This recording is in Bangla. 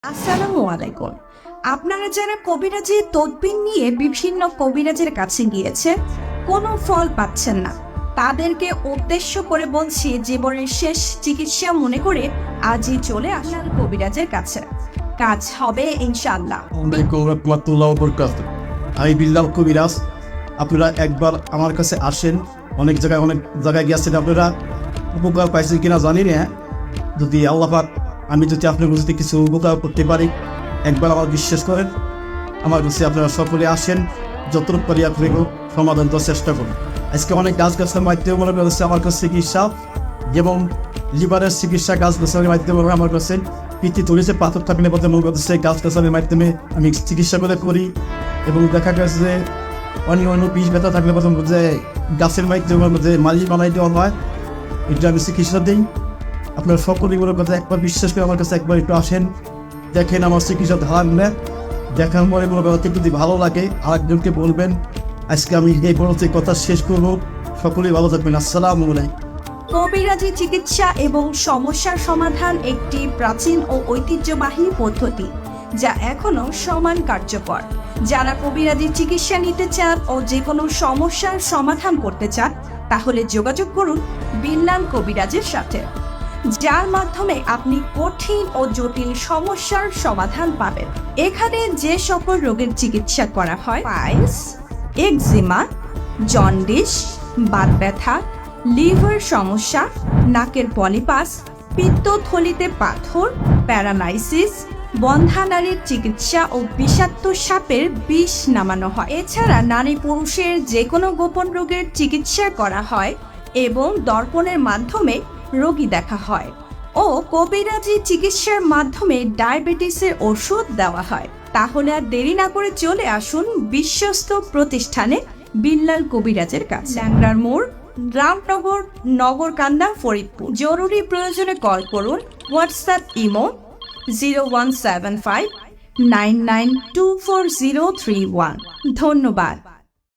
আসসালামু আলাইকুম। আপনারা যারা কবিরাজি তদবির নিয়ে বিভিন্ন কবিরাজের কাছে গিয়েছে, কোনো ফল পাচ্ছেন না, তাদেরকে উদ্দেশ্য করে বলছি, জীবনের শেষ চিকিৎসা মনে করে আজই চলে আসেন কবিরাজের কাছে, কাজ হবে ইনশাআল্লাহ। আমি বিল্লাল কবিরাজ। আপনারা একবার আমার কাছে আসেন। অনেক জায়গায় গিয়েছেন, আপনারা উপকার পাইছেন কিনা জানি না। যদি আল্লাহ পাক আমি যদি আপনার যদি কিছু উপকার করতে পারি, একবার আমার বিশ্বাস করেন, আমার কাছে আপনারা সকলে আসেন, যতটুকু পারি আপনি সমাধান করার চেষ্টা করুন। আজকে অনেক গাছের মাধ্যমে মনে করছে আমার কাছে চিকিৎসা, যেমন লিভারের চিকিৎসা গাছের মাধ্যমে আমার কাছে, পিঠে তুলেছে পাথর থাকলে পথে মনে করছে গাছের মাধ্যমে আমি চিকিৎসা করি। এবং দেখা গেছে যে অন্য পিস ব্যথা থাকলে প্রথম যে গাছের মাধ্যমে যে মালিশ বানাই দেওয়া হয়, এটা আমি চিকিৎসা দিই। আপনার সকলেই বলে কথা একবার বিশ্বাস করে আমার কাছে একবার একটু আসেন, দেখেন আমার চিকিৎসা ধার নেন। দেখার পরে কোনো ব্যাপারটা যদি ভালো লাগে আরেকজনকে বলবেন। আজকে আমি এই বড় কথা শেষ করবো। সকলেই ভালো থাকবেন। আসসালামু আলাইকুম। কবিরাজি চিকিৎসা এবং সমস্যার সমাধান একটি প্রাচীন ও ঐতিহ্যবাহী পদ্ধতি, যা এখনো সমান কার্যকর। যারা কবিরাজি চিকিৎসা নিতে চান ও যে কোনো সমস্যার সমাধান করতে চান, তাহলে যোগাযোগ করুন বিল্লাল কবিরাজের সাথে, যার মাধ্যমে আপনি কঠিন ও জটিল সমস্যার সমাধান পাবেন। এখানে যে সকল রোগের চিকিৎসা করা হয়: পাইলস, এক্সিমা, জন্ডিস, বাত ব্যথা, লিভার সমস্যা, নাকের পলিপাস, পিত্তথলিতে পাথর, প্যারালাইসিস, বন্ধ্যানারীর চিকিৎসা ও বিষাক্ত সাপের বিষ নামানো হয়। এছাড়া নারী পুরুষের যে কোনো গোপন রোগের চিকিৎসা করা হয় এবং দর্পণের মাধ্যমে রোগী দেখা হয় ও কবিরাজি চিকিৎসার মাধ্যমে ডায়াবেটিসের ওষুধ দেওয়া হয়। তাহলে আর দেরি না করে চলে আসুন বিশ্বস্ত প্রতিষ্ঠানে বিল্লাল কবিরাজের কাছে, ল্যাংড়ার মোড়, রামনগর, নগরকান্দা, ফরিদপুর। জরুরি প্রয়োজনে কল করুন হোয়াটসঅ্যাপ ইমো 017599240331। ধন্যবাদ।